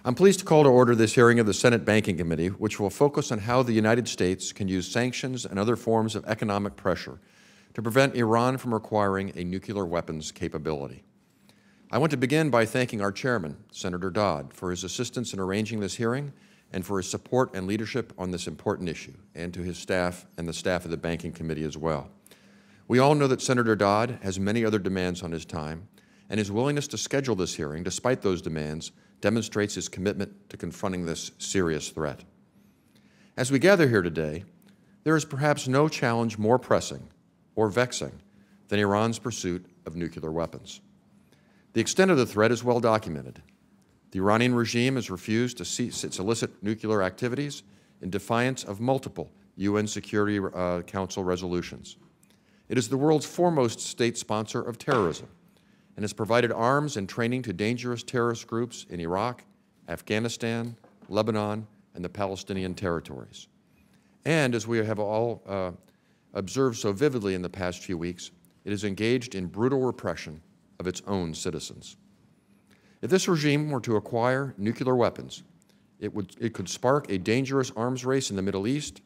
I'm pleased to call to order this hearing of the Senate Banking Committee, which will focus on how the United States can use sanctions and other forms of economic pressure to prevent Iran from acquiring a nuclear weapons capability. I want to begin by thanking our chairman, Senator Dodd, for his assistance in arranging this hearing and for his support and leadership on this important issue, and to his staff and the staff of the Banking Committee as well. We all know that Senator Dodd has many other demands on his time, and his willingness to schedule this hearing, despite those demands, demonstrates his commitment to confronting this serious threat. As we gather here today, there is perhaps no challenge more pressing or vexing than Iran's pursuit of nuclear weapons. The extent of the threat is well documented. The Iranian regime has refused to cease its illicit nuclear activities in defiance of multiple UN Security Council resolutions. It is the world's foremost state sponsor of terrorism and has provided arms and training to dangerous terrorist groups in Iraq, Afghanistan, Lebanon, and the Palestinian territories. And as we have all observed so vividly in the past few weeks, it is engaged in brutal repression of its own citizens. If this regime were to acquire nuclear weapons, it could spark a dangerous arms race in the Middle East,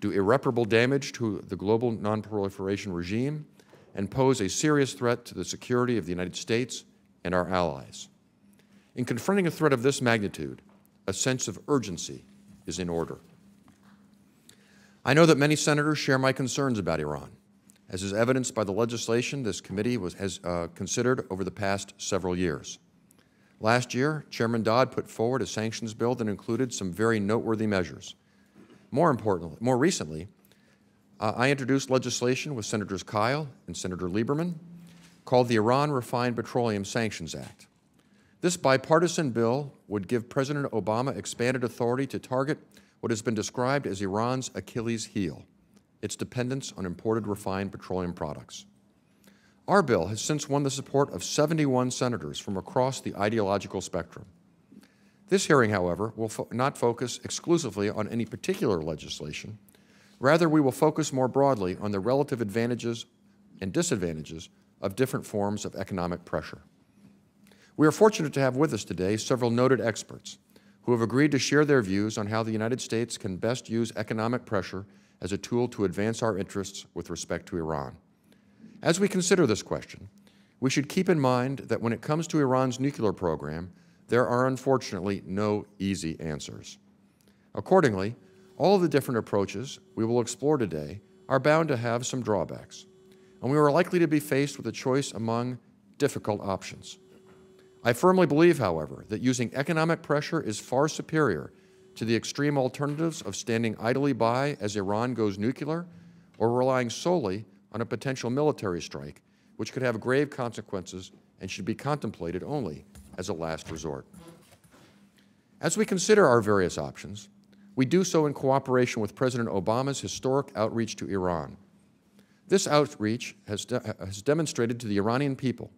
do irreparable damage to the global nonproliferation regime, and pose a serious threat to the security of the United States and our allies. In confronting a threat of this magnitude, a sense of urgency is in order. I know that many senators share my concerns about Iran, as is evidenced by the legislation this committee has considered over the past several years. Last year, Chairman Dodd put forward a sanctions bill that included some very noteworthy measures. More recently, I introduced legislation with Senators Kyle and Senator Lieberman called the Iran Refined Petroleum Sanctions Act. This bipartisan bill would give President Obama expanded authority to target what has been described as Iran's Achilles heel, its dependence on imported refined petroleum products. Our bill has since won the support of 71 senators from across the ideological spectrum. This hearing, however, will not focus exclusively on any particular legislation. Rather, we will focus more broadly on the relative advantages and disadvantages of different forms of economic pressure. We are fortunate to have with us today several noted experts who have agreed to share their views on how the United States can best use economic pressure as a tool to advance our interests with respect to Iran. As we consider this question, we should keep in mind that when it comes to Iran's nuclear program, there are unfortunately no easy answers. Accordingly, all of the different approaches we will explore today are bound to have some drawbacks, and we are likely to be faced with a choice among difficult options. I firmly believe, however, that using economic pressure is far superior to the extreme alternatives of standing idly by as Iran goes nuclear or relying solely on a potential military strike, which could have grave consequences and should be contemplated only as a last resort. As we consider our various options, we do so in cooperation with President Obama's historic outreach to Iran. This outreach has demonstrated to the Iranian people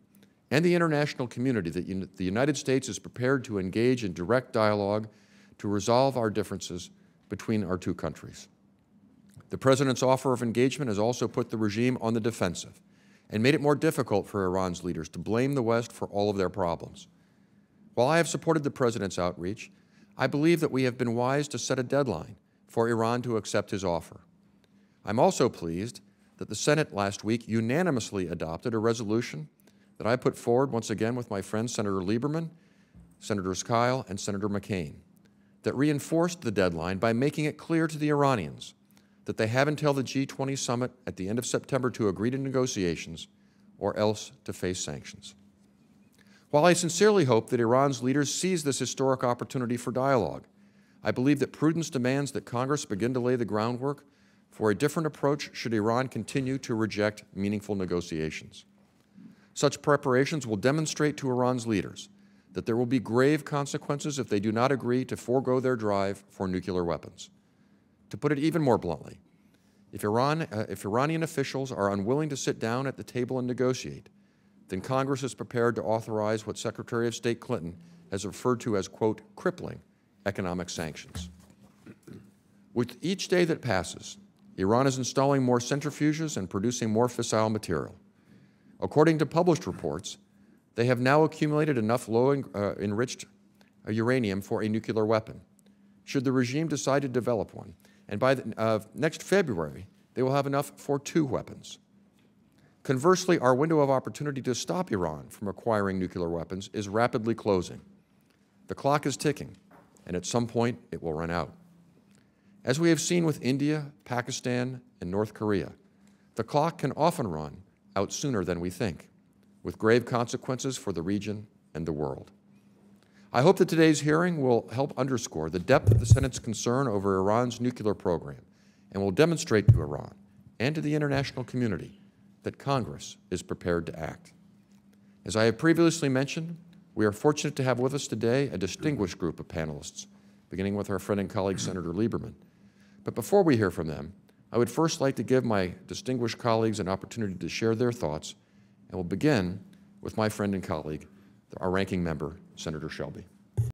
and the international community that the United States is prepared to engage in direct dialogue to resolve our differences between our two countries. The President's offer of engagement has also put the regime on the defensive and made it more difficult for Iran's leaders to blame the West for all of their problems. While I have supported the President's outreach, I believe that we have been wise to set a deadline for Iran to accept his offer. I'm also pleased that the Senate last week unanimously adopted a resolution that I put forward once again with my friend Senator Lieberman, Senators Kyle, and Senator McCain, that reinforced the deadline by making it clear to the Iranians that they have until the G20 summit at the end of September to agree to negotiations or else to face sanctions. While I sincerely hope that Iran's leaders seize this historic opportunity for dialogue, I believe that prudence demands that Congress begin to lay the groundwork for a different approach should Iran continue to reject meaningful negotiations. Such preparations will demonstrate to Iran's leaders that there will be grave consequences if they do not agree to forego their drive for nuclear weapons. To put it even more bluntly, if Iranian officials are unwilling to sit down at the table and negotiate, then Congress is prepared to authorize what Secretary of State Clinton has referred to as, quote, crippling economic sanctions. With each day that passes, Iran is installing more centrifuges and producing more fissile material. According to published reports, they have now accumulated enough low-enriched uranium for a nuclear weapon, should the regime decide to develop one. And by next February, they will have enough for 2 weapons. Conversely, our window of opportunity to stop Iran from acquiring nuclear weapons is rapidly closing. The clock is ticking, and at some point it will run out. As we have seen with India, Pakistan, and North Korea, the clock can often run out sooner than we think, with grave consequences for the region and the world. I hope that today's hearing will help underscore the depth of the Senate's concern over Iran's nuclear program and will demonstrate to Iran and to the international community that Congress is prepared to act. As I have previously mentioned, we are fortunate to have with us today a distinguished group of panelists, beginning with our friend and colleague, Senator Lieberman. But before we hear from them, I would first like to give my distinguished colleagues an opportunity to share their thoughts, and we'll begin with my friend and colleague, our ranking member, Senator Shelby.